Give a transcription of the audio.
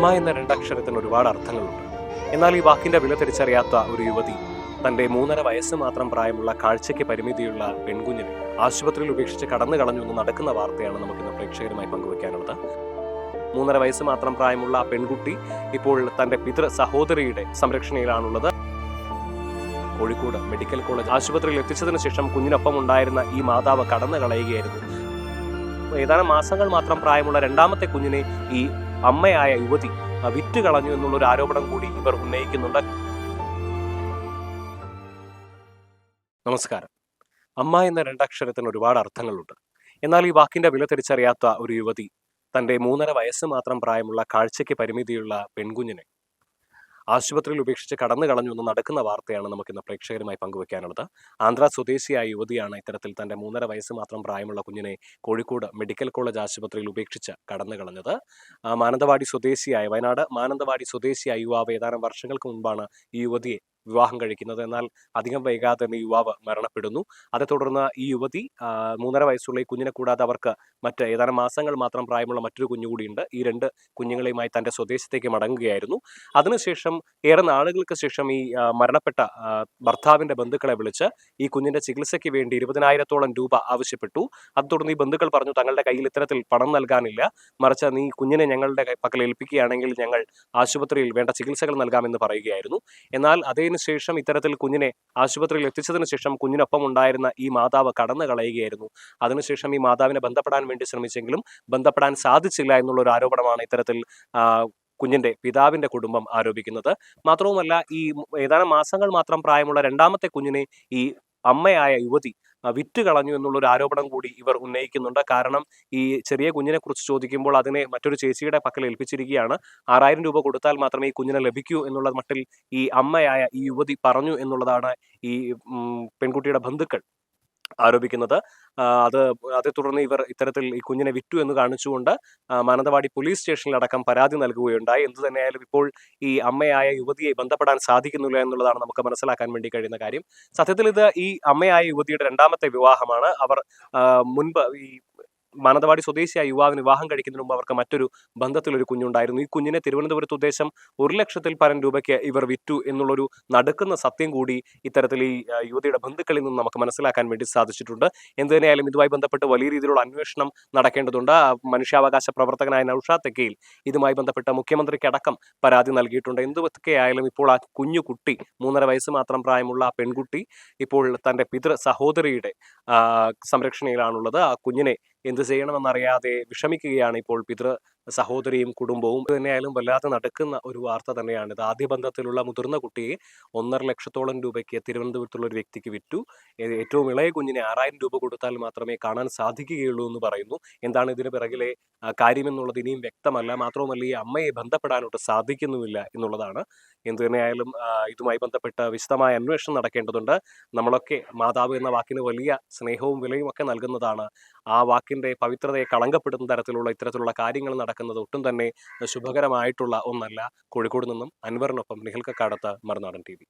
അമ്മ എന്ന രണ്ടക്ഷരത്തിന് ഒരുപാട് അർത്ഥങ്ങളുണ്ട്. എന്നാൽ ഈ വാക്കിന്റെ വില തിരിച്ചറിയാത്ത ഒരു യുവതി തന്റെ 3.5 വയസ്സ് മാത്രം പ്രായമുള്ള കാഴ്ചയ്ക്ക് പരിമിതിയുള്ള പെൺകുഞ്ഞിനെ ആശുപത്രിയിൽ ഉപേക്ഷിച്ച് കടന്നു കളഞ്ഞു എന്ന് നടക്കുന്ന വാർത്തയാണ് നമുക്കിന്ന് പ്രേക്ഷകരുമായി പങ്കുവയ്ക്കാനുള്ളത്. 3.5 വയസ്സ് മാത്രം പ്രായമുള്ള ആ പെൺകുട്ടി ഇപ്പോൾ തന്റെ പിതൃ സഹോദരിയുടെ സംരക്ഷണയിലാണുള്ളത്. കോഴിക്കോട് മെഡിക്കൽ കോളേജ് ആശുപത്രിയിൽ എത്തിച്ചതിനു ശേഷം കുഞ്ഞിനൊപ്പം ഉണ്ടായിരുന്ന ഈ മാതാവ് കടന്നു കളയുകയായിരുന്നു. ഏതാനും മാസങ്ങൾ മാത്രം പ്രായമുള്ള രണ്ടാമത്തെ കുഞ്ഞിനെ ഈ അമ്മയായ യുവതി വിറ്റ് കളഞ്ഞു എന്നുള്ള ഒരു ആരോപണം കൂടി ഇവർ ഉന്നയിക്കുന്നുണ്ട്. നമസ്കാരം. അമ്മ എന്ന രണ്ടക്ഷരത്തിന് ഒരുപാട് അർത്ഥങ്ങളുണ്ട്. എന്നാൽ ഈ വാക്കിന്റെ വില തിരിച്ചറിയാത്ത ഒരു യുവതി തന്റെ 3.5 വയസ്സ് മാത്രം പ്രായമുള്ള കാഴ്ചയ്ക്ക് പരിമിതിയുള്ള പെൺകുഞ്ഞിനെ ആശുപത്രിയിൽ ഉപേക്ഷിച്ച് കടന്നു കളഞ്ഞു എന്ന് നടക്കുന്ന വാർത്തയാണ് നമുക്കിന്ന് പ്രേക്ഷകരുമായി പങ്കുവയ്ക്കാനുള്ളത്. ആന്ധ്ര സ്വദേശിയായ യുവതിയാണ് ഇത്തരത്തിൽ തന്റെ 3.5 വയസ്സ് മാത്രം പ്രായമുള്ള കുഞ്ഞിനെ കോഴിക്കോട് മെഡിക്കൽ കോളേജ് ആശുപത്രിയിൽ ഉപേക്ഷിച്ച് കടന്നു കളഞ്ഞത്. വയനാട് മാനന്തവാടി സ്വദേശിയായ യുവാവ് ഏതാനും വർഷങ്ങൾക്ക് മുൻപാണ് ഈ യുവതിയെ വിവാഹം കഴിക്കുന്നത്. എന്നാൽ അധികം വൈകാതെ തന്നെ യുവാവ് മരണപ്പെടുന്നു. അതേ തുടർന്ന് ഈ യുവതി 3.5 വയസ്സുള്ള ഈ കുഞ്ഞിനെ കൂടാതെ അവർക്ക് ഏതാനും മാസങ്ങൾ മാത്രം പ്രായമുള്ള മറ്റൊരു കുഞ്ഞുകൂടിയുണ്ട്. ഈ 2 കുഞ്ഞുങ്ങളെയുമായി തന്റെ സ്വദേശത്തേക്ക് മടങ്ങുകയായിരുന്നു. അതിനുശേഷം ഏറെ നാളുകൾക്ക് ശേഷം ഈ മരണപ്പെട്ട ഭർത്താവിന്റെ ബന്ധുക്കളെ വിളിച്ച് ഈ കുഞ്ഞിന്റെ ചികിത്സയ്ക്ക് വേണ്ടി 20,000-ഓളം രൂപ ആവശ്യപ്പെട്ടു. അത് തുടർന്ന് ഈ ബന്ധുക്കൾ പറഞ്ഞു, തങ്ങളുടെ കയ്യിൽ ഇത്തരത്തിൽ പണം നൽകാനില്ല, മറിച്ച് നീ കുഞ്ഞിനെ ഞങ്ങളുടെ പക്കൽ ഏൽപ്പിക്കുകയാണെങ്കിൽ ഞങ്ങൾ ആശുപത്രിയിൽ വേണ്ട ചികിത്സകൾ നൽകാമെന്ന് പറയുകയായിരുന്നു. എന്നാൽ അതിനുശേഷം ഇത്തരത്തിൽ കുഞ്ഞിനെ ആശുപത്രിയിൽ എത്തിച്ചതിനു ശേഷം കുഞ്ഞിനൊപ്പം ഉണ്ടായിരുന്ന ഈ മാതാവ് കടന്നു കളയുകയായിരുന്നു. അതിനുശേഷം ഈ മാതാവിനെ ബന്ധപ്പെടാൻ വേണ്ടി ശ്രമിച്ചെങ്കിലും ബന്ധപ്പെടാൻ സാധിച്ചില്ല എന്നുള്ള ഒരു ആരോപണമാണ് ഇത്തരത്തിൽ കുഞ്ഞിന്റെ പിതാവിന്റെ കുടുംബം ആരോപിക്കുന്നത്. മാത്രവുമല്ല, ഈ ഏതാനും മാസങ്ങൾ മാത്രം പ്രായമുള്ള രണ്ടാമത്തെ കുഞ്ഞിനെ ഈ അമ്മയായ യുവതി വിറ്റ് കളഞ്ഞു എന്നുള്ളൊരു ആരോപണം കൂടി ഇവർ ഉന്നയിക്കുന്നുണ്ട്. കാരണം ഈ ചെറിയ കുഞ്ഞിനെ കുറിച്ച് ചോദിക്കുമ്പോൾ അതിനെ മറ്റൊരു ചേച്ചിയുടെ പക്കൽ ഏൽപ്പിച്ചിരിക്കുകയാണ്. 6,000 രൂപ കൊടുത്താൽ മാത്രമേ ഈ കുഞ്ഞിനെ ലഭിക്കൂ എന്നുള്ള മട്ടിൽ ഈ അമ്മയായ ഈ യുവതി പറഞ്ഞു എന്നുള്ളതാണ് ഈ പെൺകുട്ടിയുടെ ബന്ധുക്കൾ ആരോപിക്കുന്നത്. അതേ തുടർന്ന് ഇവർ ഇത്തരത്തിൽ ഈ കുഞ്ഞിനെ വിറ്റു എന്ന് കാണിച്ചുകൊണ്ട് മാനന്തവാടി പോലീസ് സ്റ്റേഷനിലടക്കം പരാതി നൽകുകയുണ്ടായി. എന്തു തന്നെയായാലും ഇപ്പോൾ ഈ അമ്മയായ യുവതിയെ ബന്ധപ്പെടാൻ സാധിക്കുന്നില്ല എന്നുള്ളതാണ് നമുക്ക് മനസ്സിലാക്കാൻ വേണ്ടി കഴിയുന്ന കാര്യം. സത്യത്തിൽ ഇത് ഈ അമ്മയായ യുവതിയുടെ 2ാമത്തെ വിവാഹമാണ്. അവർ മുൻപ് ഈ മാനന്തവാടി സ്വദേശിയായ യുവാവിന് വിവാഹം കഴിക്കുന്നതിന് മുമ്പ് അവർക്ക് മറ്റൊരു ബന്ധത്തിലൊരു കുഞ്ഞുണ്ടായിരുന്നു. ഈ കുഞ്ഞിനെ തിരുവനന്തപുരത്ത് ഉദ്ദേശം 1,00,000-ൽ പരം രൂപയ്ക്ക് ഇവർ വിറ്റു എന്നുള്ളൊരു നടുക്കുന്ന സത്യം കൂടി ഇത്തരത്തിൽ ഈ യുവതിയുടെ ബന്ധുക്കളിൽ നിന്ന് നമുക്ക് മനസ്സിലാക്കാൻ വേണ്ടി സാധിച്ചിട്ടുണ്ട്. എന്തുതന്നെയായാലും ഇതുമായി ബന്ധപ്പെട്ട് വലിയ രീതിയിലുള്ള അന്വേഷണം നടക്കേണ്ടതുണ്ട്. മനുഷ്യാവകാശ പ്രവർത്തകനായ നൌഷാദ് തെക്കയിൽ ഇതുമായി ബന്ധപ്പെട്ട് മുഖ്യമന്ത്രിക്കടക്കം പരാതി നൽകിയിട്ടുണ്ട്. എന്തൊക്കെയായാലും ഇപ്പോൾ ആ കുഞ്ഞു കുട്ടി 3.5 വയസ്സ് മാത്രം പ്രായമുള്ള ആ പെൺകുട്ടി ഇപ്പോൾ തന്റെ പിതൃ സഹോദരിയുടെ സംരക്ഷണയിലാണുള്ളത്. ആ കുഞ്ഞിനെ എന്ത് ചെയ്യണമെന്നറിയാതെ വിഷമിക്കുകയാണ് ഇപ്പോൾ പിതൃ സഹോദരിയും കുടുംബവും. തന്നെയായാലും വല്ലാതെ നടക്കുന്ന ഒരു വാർത്ത തന്നെയാണിത്. ആദ്യ ബന്ധത്തിലുള്ള മുതിർന്ന കുട്ടിയെ 1.5 ലക്ഷത്തോളം രൂപയ്ക്ക് തിരുവനന്തപുരത്തുള്ള ഒരു വ്യക്തിക്ക് വിറ്റു. ഏറ്റവും ഇളയ കുഞ്ഞിനെ 6,000 രൂപ കൊടുത്താൽ മാത്രമേ കാണാൻ സാധിക്കുകയുള്ളൂ എന്ന് പറയുന്നു. എന്താണ് ഇതിന് പിറകിലെ കാര്യമെന്നുള്ളത് ഇനിയും വ്യക്തമല്ല. മാത്രവുമല്ല, ഈ അമ്മയെ ബന്ധപ്പെടാനോട്ട് സാധിക്കുന്നുമില്ല എന്നുള്ളതാണ്. എന്തു തന്നെയായാലും ഇതുമായി ബന്ധപ്പെട്ട് വിശദമായ അന്വേഷണം നടക്കേണ്ടതുണ്ട്. നമ്മളൊക്കെ മാതാവ് എന്ന വാക്കിന് വലിയ സ്നേഹവും വിലയും ഒക്കെ നൽകുന്നതാണ്. ആ വാക്കിന്റെ പവിത്രതയെ കളങ്കപ്പെടുന്ന തരത്തിലുള്ള ഇത്തരത്തിലുള്ള കാര്യങ്ങൾ നടക്കുന്നത് ഒട്ടും തന്നെ ശുഭകരമായിട്ടുള്ള ഒന്നല്ല. കോഴിക്കോട് നിന്നും അൻവറിനൊപ്പം നിഖിൽ കക്കാടത്ത്, മറുനാടൻ TV.